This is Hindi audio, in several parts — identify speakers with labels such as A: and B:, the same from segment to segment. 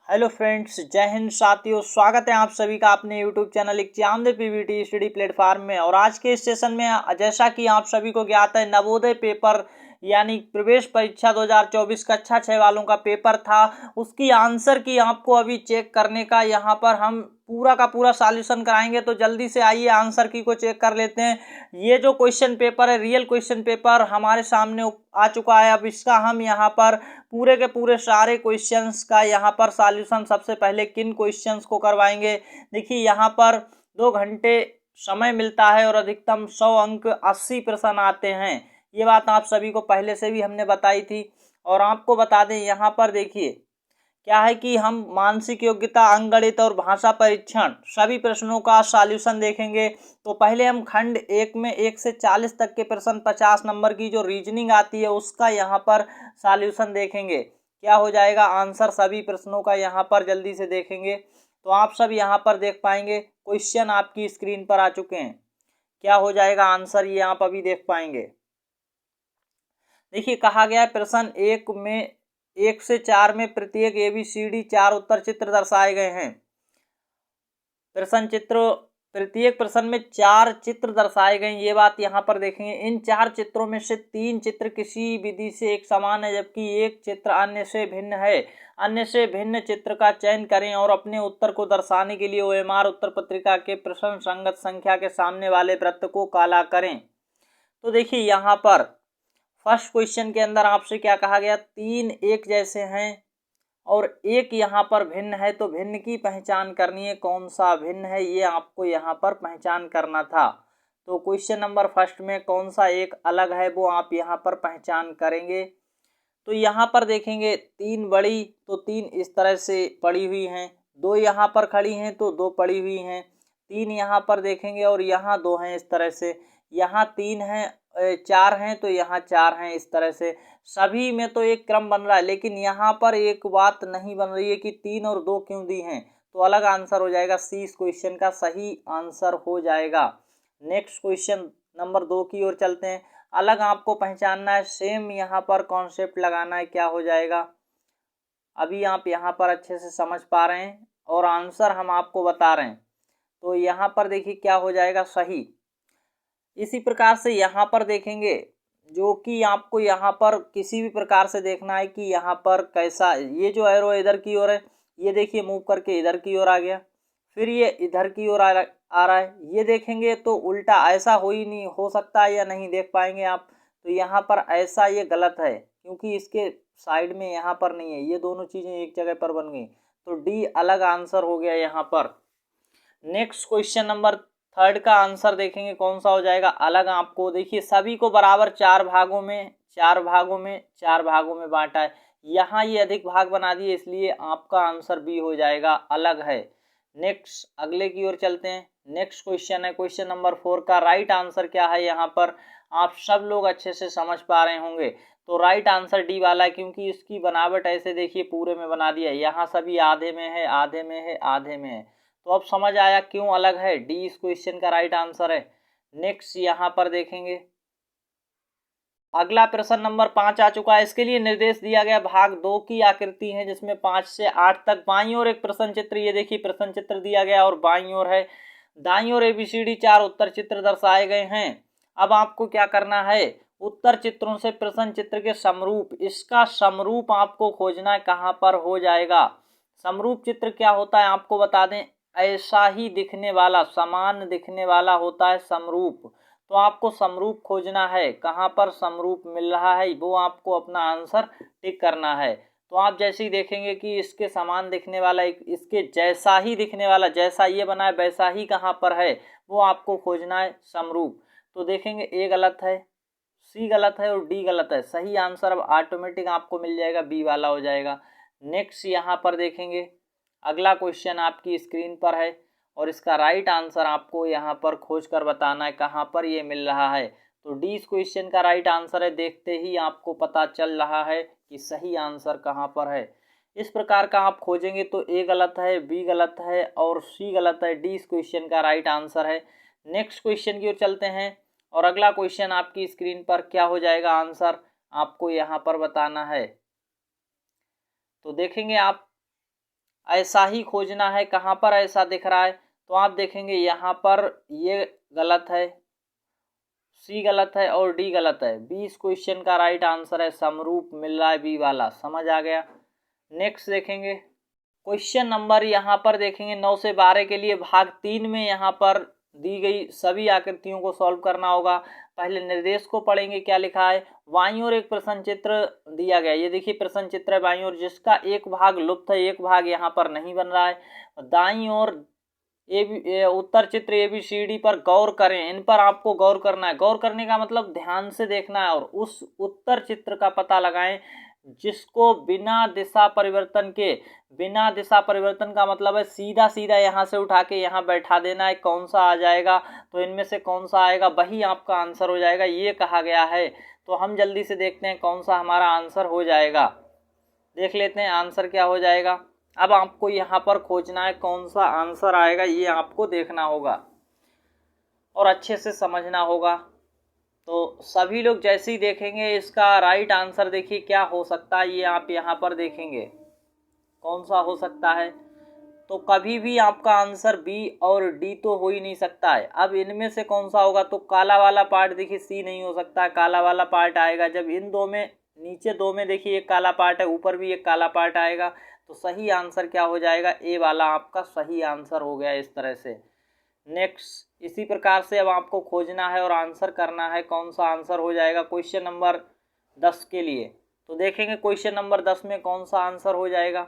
A: हेलो फ्रेंड्स, जय हिंद साथियों। स्वागत है आप सभी का अपने YouTube channel exam Pvt study platform में। और आज के इस सेशन में जैसा कि आप सभी को ज्ञात है, नवोदय पेपर यानी प्रवेश परीक्षा 2024 कक्षा 6 वालों का पेपर था। उसकी आंसर की आपको अभी चेक करने का यहाँ पर हम पूरा का पूरा सॉल्यूशन कराएंगे। तो जल्दी से आइए आंसर की को चेक कर लेते हैं। ये जो क्वेश्चन पेपर है, रियल क्वेश्चन पेपर हमारे सामने आ चुका है। अब इसका हम यहाँ पर पूरे के पूरे सारे क्वेश्चंस का यहाँ पर सॉल्यूशन सबसे पहले किन क्वेश्चंस को करवाएंगे। देखिए, यहाँ पर 2 घंटे समय मिलता है और अधिकतम 100 अंक 80 प्रश्न आते हैं। ये बात आप सभी को पहले से भी हमने बताई थी। और आपको बता दें, यहाँ पर देखिए क्या है कि हम मानसिक योग्यता, अंकगणित और भाषा परीक्षण सभी प्रश्नों का सॉल्यूशन देखेंगे। तो पहले हम खंड 1 में 1 से 40 तक के प्रश्न 50 नंबर की जो रीजनिंग आती है उसका यहाँ पर सॉल्यूशन देखेंगे। क्या हो जाएगा आंसर सभी प्रश्नों का यहाँ पर जल्दी से देखेंगे। तो आप सब यहाँ पर देख पाएंगे, क्वेश्चन आपकी स्क्रीन पर आ चुके हैं। क्या हो जाएगा आंसर, ये आप अभी देख पाएंगे। देखिए, कहा गया है प्रश्न 1 में 1 से 4 में प्रत्येक ABCD 4 उत्तर चित्र दर्शाए गए हैं। प्रत्येक प्रश्न में 4 चित्र दर्शाए गए। ये बात यहाँ पर देखेंगे। इन 4 चित्रों में से 3 चित्र किसी विधि से एक समान है, जबकि एक चित्र अन्य से भिन्न है। अन्य से भिन्न चित्र का चयन करें और अपने उत्तर को दर्शाने के लिए OMR उत्तर पत्रिका के प्रश्न संगत संख्या के सामने वाले वृत्त को काला करें। तो देखिए, यहाँ पर फर्स्ट क्वेश्चन के अंदर आपसे क्या कहा गया, 3 एक जैसे हैं और एक यहाँ पर भिन्न है। तो भिन्न की पहचान करनी है, कौन सा भिन्न है ये आपको यहाँ पर पहचान करना था। तो क्वेश्चन नंबर फर्स्ट में कौन सा एक अलग है वो आप यहाँ पर पहचान करेंगे। तो यहाँ पर देखेंगे 3 बड़ी, तो 3 इस तरह से पड़ी हुई हैं। 2 यहाँ पर खड़ी हैं तो 2 पड़ी हुई हैं। 3 यहाँ पर देखेंगे और यहाँ 2 हैं इस तरह से। यहाँ 3 हैं, 4 हैं तो यहाँ 4 हैं इस तरह से। सभी में तो एक क्रम बन रहा है, लेकिन यहाँ पर एक बात नहीं बन रही है कि 3 और 2 क्यों दी हैं। तो अलग आंसर हो जाएगा, सी इस क्वेश्चन का सही आंसर हो जाएगा। नेक्स्ट क्वेश्चन नंबर 2 की ओर चलते हैं। अलग आपको पहचानना है, सेम यहाँ पर कॉन्सेप्ट लगाना है। क्या हो जाएगा, अभी आप यहाँ पर अच्छे से समझ पा रहे हैं और आंसर हम आपको बता रहे हैं। तो यहाँ पर देखिए क्या हो जाएगा सही। इसी प्रकार से यहाँ पर देखेंगे, जो कि आपको यहाँ पर किसी भी प्रकार से देखना है कि यहाँ पर कैसा, ये जो एरो इधर की ओर है, ये देखिए मूव करके इधर की ओर आ गया, फिर ये इधर की ओर आ रहा है। ये देखेंगे तो उल्टा ऐसा हो ही नहीं हो सकता है या नहीं देख पाएंगे आप। तो यहाँ पर ऐसा ये गलत है, क्योंकि इसके साइड में यहाँ पर नहीं है। ये दोनों चीज़ें एक जगह पर बन गई। तो डी अलग आंसर हो गया यहाँ पर। नेक्स्ट क्वेश्चन नंबर 3 का आंसर देखेंगे कौन सा हो जाएगा अलग। आपको देखिए सभी को बराबर 4 भागों में बांटा है। यहाँ ये अधिक भाग बना दिए, इसलिए आपका आंसर बी हो जाएगा, अलग है। नेक्स्ट अगले की ओर चलते हैं। नेक्स्ट क्वेश्चन है क्वेश्चन नंबर 4 का राइट आंसर क्या है। यहाँ पर आप सब लोग अच्छे से समझ पा रहे होंगे। तो राइट आंसर डी वाला है, क्योंकि इसकी बनावट ऐसे देखिए पूरे में बना दिया है। यहाँ सभी आधे में है, आधे में है, आधे में है। तो अब समझ आया क्यों अलग है। डी इस क्वेश्चन का राइट आंसर है। नेक्स्ट यहाँ पर देखेंगे, अगला प्रश्न नंबर 5 आ चुका है। इसके लिए निर्देश दिया गया भाग 2 की आकृति है, जिसमें 5 से 8 तक बाईं ओर एक प्रश्न चित्र, ये देखिए प्रश्न चित्र दिया गया और बाईं ओर है। दाईं ओर ABCD 4 उत्तर चित्र दर्शाए गए हैं। अब आपको क्या करना है, उत्तर चित्रों से प्रश्न चित्र के समरूप, इसका समरूप आपको खोजना है। कहाँ पर हो जाएगा समरूप चित्र, क्या होता है आपको बता दें, ऐसा ही दिखने वाला, समान दिखने वाला होता है समरूप। तो आपको समरूप खोजना है, कहाँ पर समरूप मिल रहा है वो आपको अपना आंसर टिक करना है। तो आप जैसे ही देखेंगे कि इसके समान दिखने वाला, इसके जैसा ही दिखने वाला, जैसा ये बना है वैसा ही कहाँ पर है वो आपको खोजना है समरूप। तो देखेंगे ए गलत है, सी गलत है और डी गलत है। सही आंसर अब ऑटोमेटिक आपको मिल जाएगा, बी वाला हो जाएगा। नेक्स्ट यहाँ पर देखेंगे, अगला क्वेश्चन आपकी स्क्रीन पर है और इसका राइट आंसर आपको यहाँ पर खोज कर बताना है कहाँ पर ये मिल रहा है। तो डी इस क्वेश्चन का राइट आंसर है। देखते ही आपको पता चल रहा है कि सही आंसर कहाँ पर है। इस प्रकार का आप खोजेंगे तो ए गलत है, बी गलत है और सी गलत है। डी इस क्वेश्चन का राइट आंसर है। नेक्स्ट क्वेश्चन की ओर चलते हैं और अगला क्वेश्चन आपकी स्क्रीन पर क्या हो जाएगा आंसर आपको यहाँ पर बताना है। तो देखेंगे आप ऐसा ही खोजना है। कहाँ पर ऐसा दिख रहा है, तो आप देखेंगे यहाँ पर ये गलत है, सी गलत है और डी गलत है। बी इस क्वेश्चन का राइट आंसर है, समरूप मिल रहा है बी वाला। समझ आ गया। नेक्स्ट देखेंगे क्वेश्चन नंबर, यहाँ पर देखेंगे 9 से 12 के लिए भाग 3 में यहाँ पर दी गई सभी आकृतियों को सॉल्व करना होगा। पहले निर्देश को पढ़ेंगे, क्या लिखा है। बाईं ओर एक प्रश्न चित्र दिया गया, ये देखिए प्रश्न चित्र है बाईं ओर, जिसका एक भाग लुप्त है, एक भाग यहाँ पर नहीं बन रहा है। दाईं ओर उत्तर चित्र ABCD पर गौर करें, इन पर आपको गौर करना है। गौर करने का मतलब ध्यान से देखना है और उस उत्तर चित्र का पता लगाएं जिसको बिना दिशा परिवर्तन के, बिना दिशा परिवर्तन का मतलब है सीधा सीधा यहाँ से उठा के यहाँ बैठा देना है। कौन सा आ जाएगा, तो इनमें से कौन सा आएगा वही आपका आंसर हो जाएगा, ये कहा गया है। तो हम जल्दी से देखते हैं कौन सा हमारा आंसर हो जाएगा। देख लेते हैं आंसर क्या हो जाएगा। अब आपको यहाँ पर खोजना है कौन सा आंसर आएगा, ये आपको देखना होगा और अच्छे से समझना होगा। तो सभी लोग जैसे ही देखेंगे इसका राइट आंसर, देखिए क्या हो सकता है, ये आप यहाँ पर देखेंगे कौन सा हो सकता है। तो कभी भी आपका आंसर बी और डी तो हो ही नहीं सकता है। अब इनमें से कौन सा होगा, तो काला वाला पार्ट देखिए सी नहीं हो सकता है, काला वाला पार्ट आएगा जब इन दो में, नीचे दो में देखिए एक काला पार्ट है, ऊपर भी एक काला पार्ट आएगा। तो सही आंसर क्या हो जाएगा, ए वाला आपका सही आंसर हो गया इस तरह से। नेक्स्ट इसी प्रकार से अब आपको खोजना है और आंसर करना है कौन सा आंसर हो जाएगा क्वेश्चन नंबर 10 के लिए। तो देखेंगे क्वेश्चन नंबर 10 में कौन सा आंसर हो जाएगा।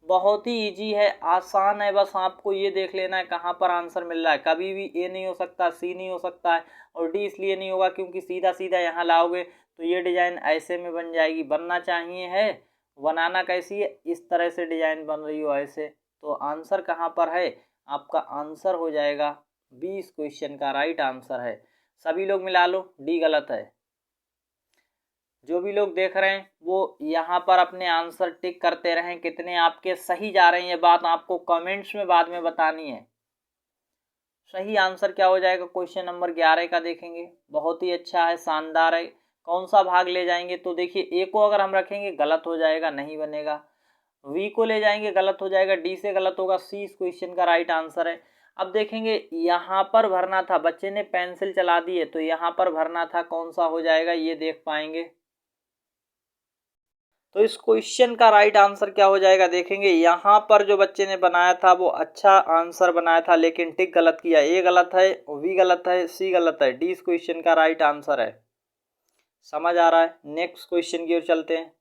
A: बहुत ही इजी है, आसान है, बस आपको ये देख लेना है कहाँ पर आंसर मिल रहा है। कभी भी ए नहीं हो सकता, सी नहीं हो सकता है और डी इसलिए नहीं होगा क्योंकि सीधा सीधा यहाँ लाओगे तो ये डिज़ाइन ऐसे में बन जाएगी। बनना चाहिए है, बनाना कैसी है, इस तरह से डिज़ाइन बन रही हो ऐसे। तो आंसर कहाँ पर है, आपका आंसर हो जाएगा बी, इस क्वेश्चन का राइट आंसर है। सभी लोग मिला लो, डी गलत है। जो भी लोग देख रहे हैं वो यहाँ पर अपने आंसर टिक करते रहें, कितने आपके सही जा रहे हैं ये बात आपको कमेंट्स में बाद में बतानी है। सही आंसर क्या हो जाएगा क्वेश्चन नंबर 11 का देखेंगे, बहुत ही अच्छा है, शानदार है। कौन सा भाग ले जाएंगे, तो देखिए ए को अगर हम रखेंगे गलत हो जाएगा, नहीं बनेगा। वी को ले जाएंगे गलत हो जाएगा, डी से गलत होगा, सी इस क्वेश्चन का राइट आंसर है। अब देखेंगे यहाँ पर भरना था, बच्चे ने पेंसिल चला दी है तो यहाँ पर भरना था, कौन सा हो जाएगा ये देख पाएंगे। तो इस क्वेश्चन का राइट आंसर क्या हो जाएगा, देखेंगे यहाँ पर जो बच्चे ने बनाया था वो अच्छा आंसर बनाया था लेकिन टिक गलत किया। ए गलत है, वी गलत है, सी गलत है, डी इस क्वेश्चन का राइट आंसर है। समझ आ रहा है। नेक्स्ट क्वेश्चन की ओर चलते हैं।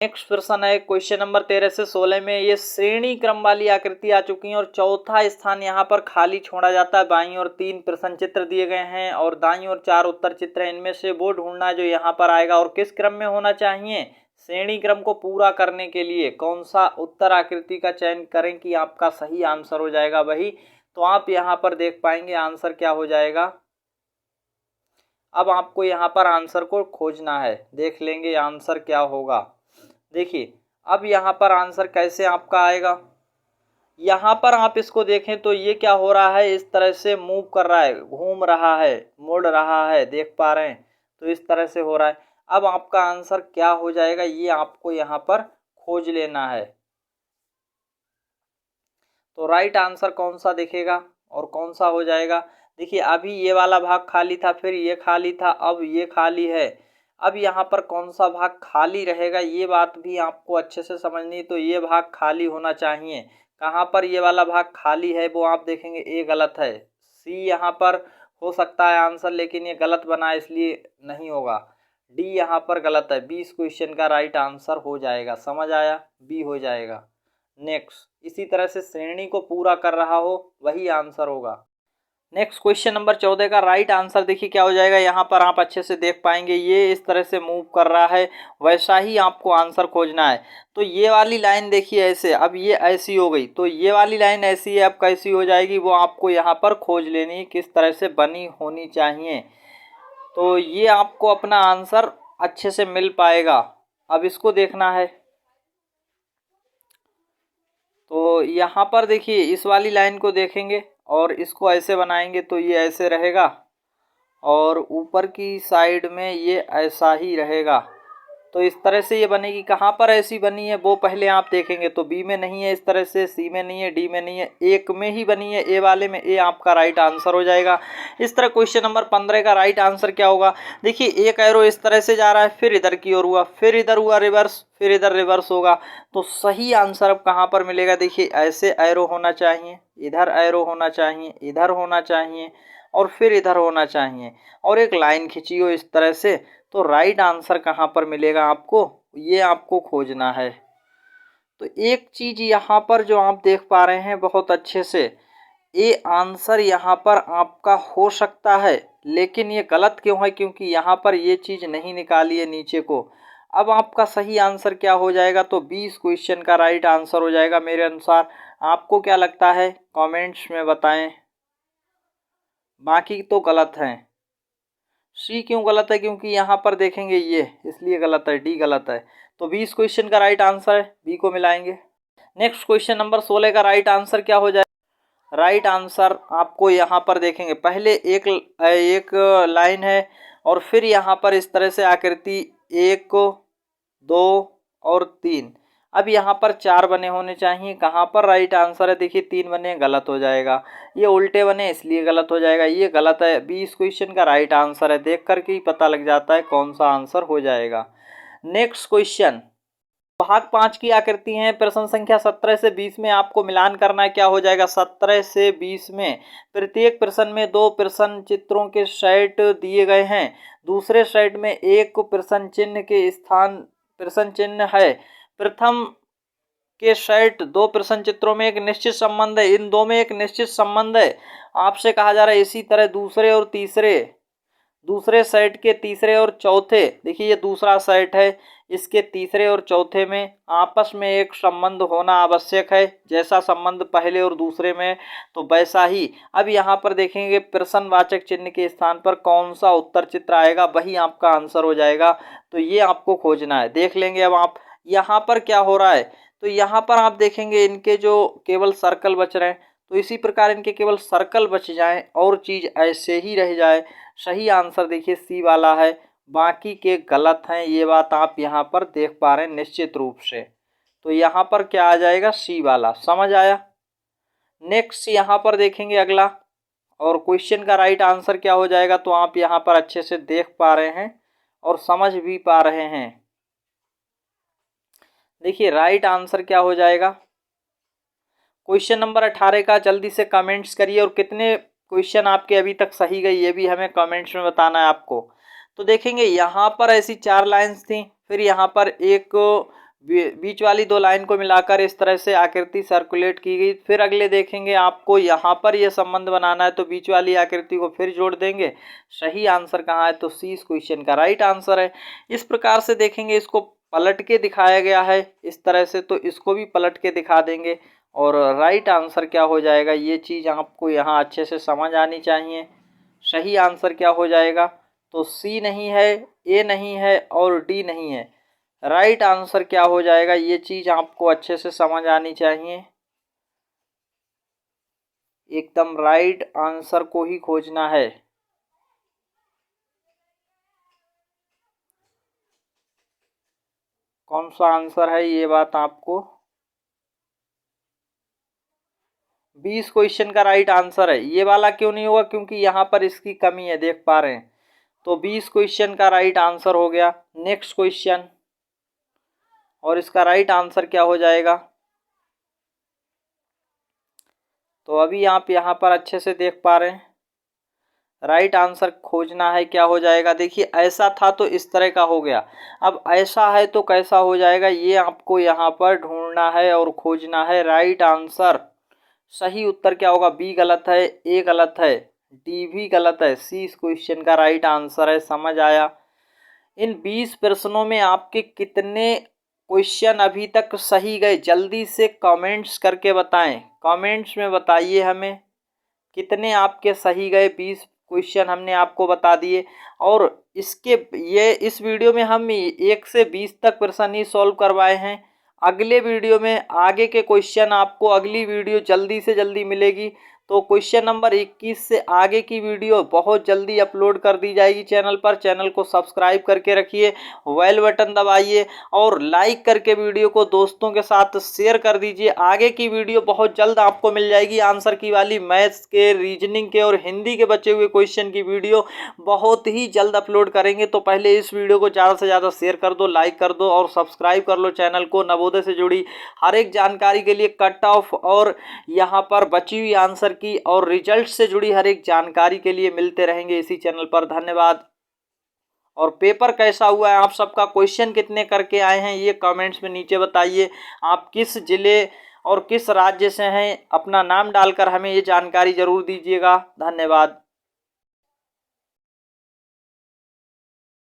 A: नेक्स्ट प्रश्न है क्वेश्चन नंबर 13 से 16 में, ये श्रेणी क्रम वाली आकृति आ चुकी है और चौथा स्थान यहाँ पर खाली छोड़ा जाता है। बाईं ओर 3 प्रश्न चित्र दिए गए हैं और दाईं ओर 4 उत्तर चित्र हैं। इनमें से वो ढूंढना जो यहाँ पर आएगा और किस क्रम में होना चाहिए। श्रेणी क्रम को पूरा करने के लिए कौन सा उत्तर आकृति का चयन करें कि आपका सही आंसर हो जाएगा वही। तो आप यहाँ पर देख पाएंगे आंसर क्या हो जाएगा। अब आपको यहाँ पर आंसर को खोजना है, देख लेंगे आंसर क्या होगा। देखिए अब यहाँ पर आंसर कैसे आपका आएगा, यहाँ पर आप इसको देखें तो ये क्या हो रहा है, इस तरह से मूव कर रहा है, घूम रहा है, मुड़ रहा है, देख पा रहे हैं, तो इस तरह से हो रहा है। अब आपका आंसर क्या हो जाएगा ये आपको यहाँ पर खोज लेना है। तो राइट आंसर कौन सा दिखेगा और कौन सा हो जाएगा। देखिए अभी ये वाला भाग खाली था, फिर ये खाली था, अब ये खाली है। अब यहाँ पर कौन सा भाग खाली रहेगा ये बात भी आपको अच्छे से समझनी। तो ये भाग खाली होना चाहिए। कहाँ पर ये वाला भाग खाली है वो आप देखेंगे, ए गलत है, सी यहाँ पर हो सकता है आंसर लेकिन ये गलत बना इसलिए नहीं होगा, डी यहाँ पर गलत है, बी इस क्वेश्चन का राइट आंसर हो जाएगा। समझ आया, बी हो जाएगा। नेक्स्ट इसी तरह से श्रेणी को पूरा कर रहा हो वही आंसर होगा। नेक्स्ट क्वेश्चन नंबर 14 का राइट आंसर देखिए क्या हो जाएगा। यहाँ पर आप अच्छे से देख पाएंगे ये इस तरह से मूव कर रहा है, वैसा ही आपको आंसर खोजना है। तो ये वाली लाइन देखिए ऐसे, अब ये ऐसी हो गई, तो ये वाली लाइन ऐसी है, अब कैसी हो जाएगी वो आपको यहाँ पर खोज लेनी, किस तरह से बनी होनी चाहिए। तो ये आपको अपना आंसर अच्छे से मिल पाएगा। अब इसको देखना है। तो यहाँ पर देखिए इस वाली लाइन को देखेंगे और इसको ऐसे बनाएंगे तो ये ऐसे रहेगा और ऊपर की साइड में ये ऐसा ही रहेगा। तो इस तरह से ये बनेगी। कहाँ पर ऐसी बनी है वो पहले आप देखेंगे। तो बी में नहीं है, इस तरह से सी में नहीं है, डी में नहीं है, एक में ही बनी है, ए वाले में। ए आपका राइट आंसर हो जाएगा। इस तरह क्वेश्चन नंबर 15 का राइट आंसर क्या होगा? देखिए एक एरो इस तरह से जा रहा है, फिर इधर की ओर हुआ, फिर इधर हुआ रिवर्स, फिर इधर रिवर्स होगा। तो सही आंसर अब कहाँ पर मिलेगा? देखिए ऐसे एरो होना चाहिए, इधर एरो होना चाहिए, इधर होना चाहिए और फिर इधर होना चाहिए और एक लाइन खींची हो इस तरह से। तो राइट आंसर कहाँ पर मिलेगा आपको, ये आपको खोजना है। तो एक चीज यहाँ पर जो आप देख पा रहे हैं बहुत अच्छे से, ये आंसर यहाँ पर आपका हो सकता है, लेकिन ये गलत क्यों है? क्योंकि यहाँ पर ये चीज नहीं निकाली है नीचे को। अब आपका सही आंसर क्या हो जाएगा? तो 20 क्वेश्चन का राइट आंसर हो जाएगा मेरे अनुसार। आपको क्या लगता है कमेंट्स में बताएं। बाकी तो गलत हैं। सी क्यों गलत है? क्योंकि यहाँ पर देखेंगे ये, इसलिए गलत है। डी गलत है। तो 20 क्वेश्चन का राइट आंसर है, बी को मिलाएंगे। नेक्स्ट क्वेश्चन नंबर 16 का राइट आंसर क्या हो जाएगा? राइट आंसर आपको यहाँ पर देखेंगे, पहले एक लाइन है और फिर यहाँ पर इस तरह से आकृति 1 2 और 3। अब यहाँ पर 4 बने होने चाहिए। कहाँ पर राइट आंसर है? देखिए 3 बने, गलत हो जाएगा। ये उल्टे बने इसलिए गलत हो जाएगा, ये गलत है। 20 क्वेश्चन का राइट आंसर है। देख करके ही पता लग जाता है कौन सा आंसर हो जाएगा। नेक्स्ट क्वेश्चन, भाग 5 की आकृति है। प्रश्न संख्या 17 से 20 में आपको मिलान करना है। क्या हो जाएगा? 17 से 20 में प्रत्येक प्रश्न में 2 प्रश्न चित्रों के सेट दिए गए हैं। दूसरे सेट में एक प्रश्न चिन्ह के स्थान प्रश्न चिन्ह है। प्रथम के सेट 2 प्रश्न चित्रों में एक निश्चित संबंध है, इन दो में एक निश्चित संबंध है, आपसे कहा जा रहा है। इसी तरह दूसरे सेट के तीसरे और चौथे, देखिए ये दूसरा सेट है, इसके तीसरे और चौथे में आपस में एक संबंध होना आवश्यक है। जैसा संबंध पहले और दूसरे में, तो वैसा ही अब यहाँ पर देखेंगे प्रश्नवाचक चिन्ह के स्थान पर कौन सा उत्तर चित्र आएगा, वही आपका आंसर हो जाएगा। तो ये आपको खोजना है। देख लेंगे अब आप यहाँ पर क्या हो रहा है। तो यहाँ पर आप देखेंगे इनके जो केवल सर्कल बच रहे हैं, तो इसी प्रकार इनके केवल सर्कल बच जाएं और चीज़ ऐसे ही रह जाए। सही आंसर देखिए सी वाला है, बाकी के गलत हैं। ये बात आप यहाँ पर देख पा रहे हैं निश्चित रूप से। तो यहाँ पर क्या आ जाएगा? सी वाला। समझ आया? नेक्स्ट यहाँ पर देखेंगे अगला, और क्वेश्चन का राइट आंसर क्या हो जाएगा? तो आप यहाँ पर अच्छे से देख पा रहे हैं और समझ भी पा रहे हैं। देखिए राइट आंसर क्या हो जाएगा क्वेश्चन नंबर 18 का। जल्दी से कमेंट्स करिए और कितने क्वेश्चन आपके अभी तक सही गए ये भी हमें कमेंट्स में बताना है आपको। तो देखेंगे यहाँ पर ऐसी 4 लाइंस थी, फिर यहाँ पर एक बीच वाली 2 लाइन को मिलाकर इस तरह से आकृति सर्कुलेट की गई। फिर अगले देखेंगे आपको यहाँ पर यह संबंध बनाना है, तो बीच वाली आकृति को फिर जोड़ देंगे। सही आंसर कहाँ है? तो सी इस क्वेश्चन का राइट आंसर है। इस प्रकार से देखेंगे, इसको पलट के दिखाया गया है इस तरह से, तो इसको भी पलट के दिखा देंगे और राइट आंसर क्या हो जाएगा ये चीज़ आपको यहाँ अच्छे से समझ आनी चाहिए। सही आंसर क्या हो जाएगा? तो सी नहीं है, ए नहीं है और डी नहीं है। राइट आंसर क्या हो जाएगा ये चीज़ आपको अच्छे से समझ आनी चाहिए। एकदम राइट आंसर को ही खोजना है। कौन सा आंसर है ये बात आपको 20 क्वेश्चन का राइट आंसर है। ये वाला क्यों नहीं होगा? क्योंकि यहाँ पर इसकी कमी है, देख पा रहे हैं। तो 20 क्वेश्चन का राइट आंसर हो गया। नेक्स्ट क्वेश्चन, और इसका राइट आंसर क्या हो जाएगा? तो अभी आप यहाँ पर अच्छे से देख पा रहे हैं। राइट आंसर खोजना है, क्या हो जाएगा? देखिए ऐसा था तो इस तरह का हो गया, अब ऐसा है तो कैसा हो जाएगा ये आपको यहाँ पर ढूंढना है और खोजना है। राइट आंसर सही उत्तर क्या होगा? बी गलत है, ए गलत है, डी भी गलत है, सी इस क्वेश्चन का राइट आंसर है। समझ आया? इन 20 प्रश्नों में आपके कितने क्वेश्चन अभी तक सही गए? जल्दी से कमेंट्स करके बताएं। कमेंट्स में बताइए हमें कितने आपके सही गए। 20 क्वेश्चन हमने आपको बता दिए और इस वीडियो में हम 1 से 20 तक प्रश्न ही सॉल्व करवाए हैं। अगले वीडियो में आगे के क्वेश्चन आपको अगली वीडियो जल्दी से जल्दी मिलेगी, तो क्वेश्चन नंबर 21 से आगे की वीडियो बहुत जल्दी अपलोड कर दी जाएगी चैनल पर। चैनल को सब्सक्राइब करके रखिए, बेल बटन दबाइए और लाइक करके वीडियो को दोस्तों के साथ शेयर कर दीजिए। आगे की वीडियो बहुत जल्द आपको मिल जाएगी। आंसर की वाली मैथ्स के, रीजनिंग के और हिंदी के बचे हुए क्वेश्चन की वीडियो बहुत ही जल्द अपलोड करेंगे। तो पहले इस वीडियो को ज़्यादा से ज़्यादा शेयर कर दो, लाइक कर दो और सब्सक्राइब कर लो चैनल को। नवोदय से जुड़ी हर एक जानकारी के लिए, कट ऑफ और यहाँ पर बची हुई आंसर की और रिजल्ट से जुड़ी हर एक जानकारी के लिए मिलते रहेंगे इसी चैनल पर। धन्यवाद। और पेपर कैसा हुआ है, आप सबका क्वेश्चन कितने करके आए हैं, ये कमेंट्स में नीचे बताइए। आप किस जिले और किस राज्य से हैं, अपना नाम डालकर हमें ये जानकारी जरूर दीजिएगा। धन्यवाद।